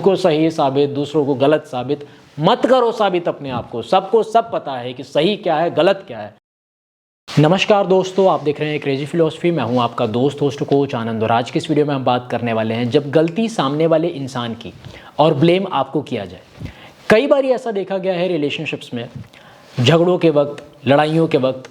को सही साबित, दूसरों को गलत साबित मत करो साबित अपने आप को। सबको सब पता है कि सही क्या है, गलत क्या है। नमस्कार दोस्तों, आप देख रहे हैं क्रेजी फिलॉसफी। मैं हूं आपका दोस्त होस्ट कोच आनंद और आज की इस वीडियो में हम बात करने वाले हैं जब गलती सामने वाले इंसान की और ब्लेम आपको किया जाए। कई बार ऐसा देखा गया है रिलेशनशिप्स में, झगड़ों के वक्त, लड़ाइयों के वक्त,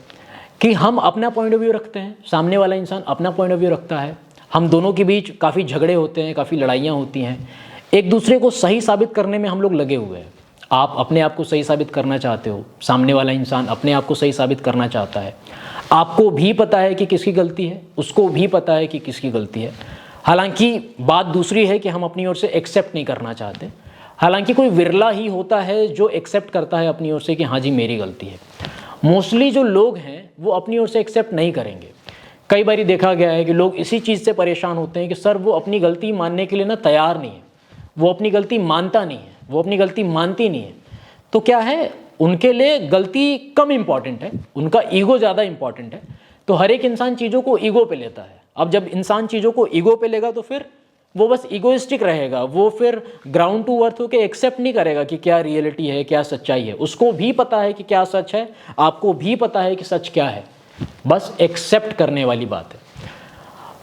कि हम अपना पॉइंट ऑफ व्यू रखते हैं, सामने वाला इंसान अपना पॉइंट ऑफ व्यू रखता है। हम दोनों के बीच काफ़ी झगड़े होते हैं, काफ़ी लड़ाइयाँ होती हैं। एक दूसरे को सही साबित करने में हम लोग लगे हुए हैं। आप अपने आप को सही साबित करना चाहते हो, सामने वाला इंसान अपने आप को सही साबित करना चाहता है। आपको भी पता है कि किसकी गलती है, उसको भी पता है कि किसकी गलती है। हालांकि बात दूसरी है कि हम अपनी ओर से एक्सेप्ट नहीं करना चाहते। हालांकि कोई विरला ही होता है जो एक्सेप्ट करता है अपनी ओर से कि हाँ जी मेरी गलती है। मोस्टली जो लोग हैं वो अपनी ओर से एक्सेप्ट नहीं करेंगे। कई बार देखा गया है कि लोग इसी चीज़ से परेशान होते हैं कि सर वो अपनी गलती मानने के लिए ना तैयार नहीं है, वो अपनी गलती मानता नहीं है, वो अपनी गलती मानती नहीं है। तो क्या है, उनके लिए गलती कम इम्पॉर्टेंट है, उनका ईगो ज़्यादा इम्पॉर्टेंट है। तो हर एक इंसान चीज़ों को ईगो पे लेता है। अब जब इंसान चीज़ों को ईगो पे लेगा तो फिर वो बस ईगोइस्टिक रहेगा। वो फिर ग्राउंड टू अर्थ होकर एक्सेप्ट नहीं करेगा कि क्या रियलिटी है, क्या सच्चाई है। उसको भी पता है कि क्या सच है, आपको भी पता है कि सच क्या है, बस एक्सेप्ट करने वाली बात है।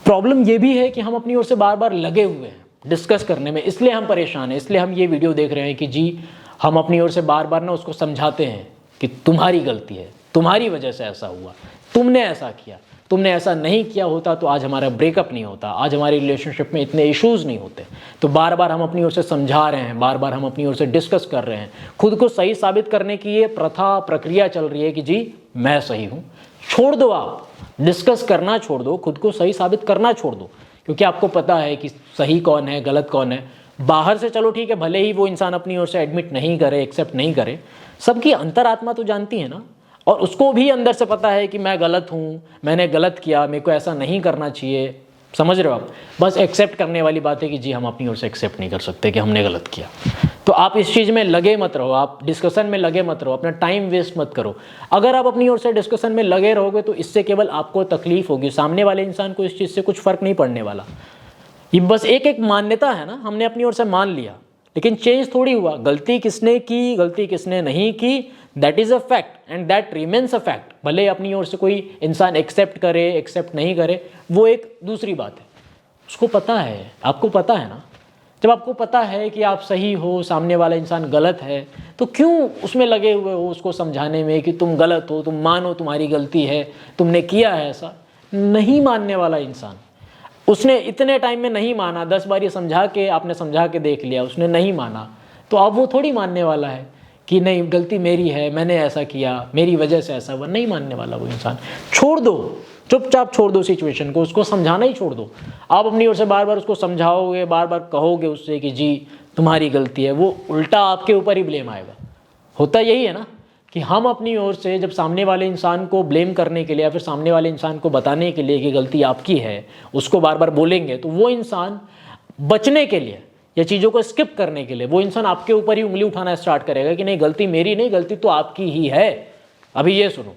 प्रॉब्लम ये भी है कि हम अपनी ओर से बार बार लगे हुए हैं डिस्कस करने में, इसलिए हम परेशान हैं। इसलिए हम ये वीडियो देख रहे हैं कि जी हम अपनी ओर से बार बार ना उसको समझाते हैं कि तुम्हारी गलती है, तुम्हारी वजह से ऐसा हुआ, तुमने ऐसा किया, तुमने ऐसा नहीं किया होता तो आज हमारा ब्रेकअप नहीं होता, आज हमारी रिलेशनशिप में इतने इश्यूज़ नहीं होते। तो बार बार हम अपनी ओर से समझा रहे हैं, बार बार हम अपनी ओर से डिस्कस कर रहे हैं। खुद को सही साबित करने की ये प्रक्रिया चल रही है कि जी मैं सही हूँ। छोड़ दो, आप डिस्कस करना छोड़ दो, खुद को सही साबित करना छोड़ दो, क्योंकि आपको पता है कि सही कौन है, गलत कौन है। बाहर से चलो ठीक है, भले ही वो इंसान अपनी ओर से एडमिट नहीं करे, एक्सेप्ट नहीं करे, सबकी अंतरात्मा तो जानती है ना, और उसको भी अंदर से पता है कि मैं गलत हूँ, मैंने गलत किया, मेरे को ऐसा नहीं करना चाहिए। समझ रहे हो आप? बस एक्सेप्ट करने वाली बात है कि जी हम अपनी ओर से एक्सेप्ट नहीं कर सकते कि हमने गलत किया। तो आप इस चीज़ में लगे मत रहो, आप डिस्कशन में लगे मत रहो, अपना टाइम वेस्ट मत करो। अगर आप अपनी ओर से डिस्कशन में लगे रहोगे तो इससे केवल आपको तकलीफ होगी, सामने वाले इंसान को इस चीज़ से कुछ फ़र्क नहीं पड़ने वाला। ये बस एक मान्यता है ना, हमने अपनी ओर से मान लिया, लेकिन चेंज थोड़ी हुआ। गलती किसने की, गलती किसने नहीं की, that is a fact and that remains a fact. भले अपनी ओर से कोई इंसान एक्सेप्ट करे, एक्सेप्ट नहीं करे, वो एक दूसरी बात है। उसको पता है, आपको पता है ना। जब आपको पता है कि आप सही हो, सामने वाला इंसान गलत है, तो क्यों उसमें लगे हुए हो उसको समझाने में कि तुम गलत हो, तुम मानो तुम्हारी गलती है, तुमने किया है ऐसा। नहीं मानने वाला इंसान, उसने इतने टाइम में नहीं माना, 10 बार ये समझा के आपने समझा के देख लिया, उसने नहीं माना, तो अब वो थोड़ी मानने वाला है कि नहीं गलती मेरी है, मैंने ऐसा किया, मेरी वजह से ऐसा हुआ। नहीं मानने वाला वो इंसान। छोड़ दो, चुपचाप छोड़ दो सिचुएशन को, उसको समझाना ही छोड़ दो। आप अपनी ओर से बार बार उसको समझाओगे, बार बार कहोगे उससे कि जी तुम्हारी गलती है, वो उल्टा आपके ऊपर ही ब्लेम आएगा। होता यही है ना कि हम अपनी ओर से जब सामने वाले इंसान को ब्लेम करने के लिए या फिर सामने वाले इंसान को बताने के लिए कि गलती आपकी है, उसको बार बार बोलेंगे, तो वो इंसान बचने के लिए या चीज़ों को स्किप करने के लिए वो इंसान आपके ऊपर ही उंगली उठाना स्टार्ट करेगा कि नहीं गलती मेरी नहीं, गलती तो आपकी ही है। अभी ये सुनो,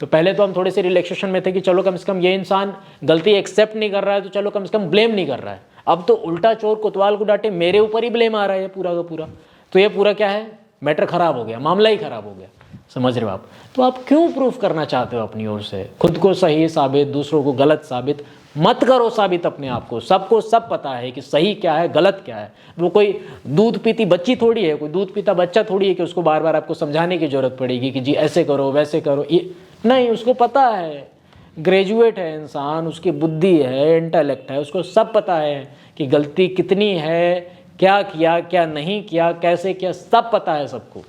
तो पहले तो हम थोड़े से रिलैक्सेशन में थे कि चलो कम से कम ये इंसान गलती एक्सेप्ट नहीं कर रहा है, तो चलो कम से कम ब्लेम नहीं कर रहा है। अब तो उल्टा चोर कोतवाल को डांटे, मेरे ऊपर ही ब्लेम आ रहा है पूरा का पूरा। तो ये पूरा क्या है, मैटर खराब हो गया, मामला ही खराब हो गया। समझ रहे हो आप? तो आप क्यों प्रूफ करना चाहते हो अपनी ओर से? खुद को सही साबित, दूसरों को गलत साबित मत करो साबित अपने आप को। सबको सब पता है कि सही क्या है, गलत क्या है। वो कोई दूध पीती बच्ची थोड़ी है, कोई दूध पीता बच्चा थोड़ी है कि उसको बार बार आपको समझाने की जरूरत पड़ेगी कि जी ऐसे करो वैसे करो। ये नहीं, उसको पता है, ग्रेजुएट है इंसान, उसकी बुद्धि है, इंटेलेक्ट है, उसको सब पता है कि गलती कितनी है, क्या किया क्या नहीं किया, कैसे किया, सब पता है सबको।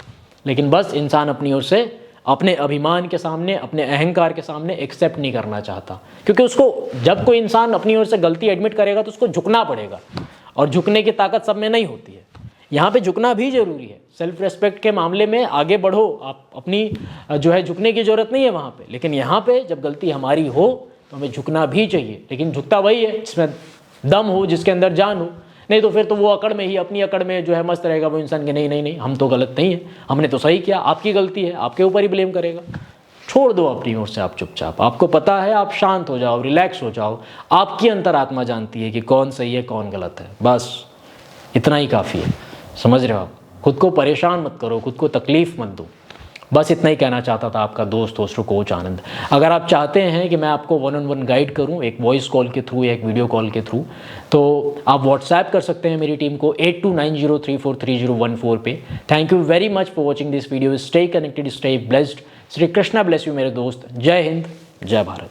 लेकिन बस इंसान अपनी ओर से अपने अभिमान के सामने, अपने अहंकार के सामने एक्सेप्ट नहीं करना चाहता। क्योंकि उसको जब कोई इंसान अपनी ओर से गलती एडमिट करेगा तो उसको झुकना पड़ेगा, और झुकने की ताकत सब में नहीं होती है। यहाँ पे झुकना भी जरूरी है। सेल्फ रेस्पेक्ट के मामले में आगे बढ़ो, आप अपनी जो है झुकने की जरूरत नहीं है वहाँ पे। लेकिन यहाँ पे जब गलती हमारी हो तो हमें झुकना भी चाहिए। लेकिन झुकता वही है जिसमें दम हो, जिसके अंदर जान हो। नहीं तो फिर तो वो अकड़ में ही, अपनी अकड़ में जो है मस्त रहेगा वो इंसान के नहीं नहीं नहीं हम तो गलत नहीं है, हमने तो सही किया, आपकी गलती है, आपके ऊपर ही ब्लेम करेगा। छोड़ दो अपनी ओर से आप चुपचाप। आपको पता है, आप शांत हो जाओ, रिलैक्स हो जाओ। आपकी अंतरात्मा जानती है कि कौन सही है कौन गलत है। बस इतना ही काफ़ी है। समझ रहे हो आप? खुद को परेशान मत करो, खुद को तकलीफ़ मत दो। बस इतना ही कहना चाहता था आपका दोस्त होस्ट कोच आनंद। अगर आप चाहते हैं कि मैं आपको 1-on-1 गाइड करूं, एक वॉइस कॉल के थ्रू या एक वीडियो कॉल के थ्रू, तो आप व्हाट्सएप कर सकते हैं मेरी टीम को 8290343014 पे। Thank you very much for watching this video. Stay connected, stay blessed. Shri Krishna bless you मेरे दोस्त। जय हिंद, जय भारत।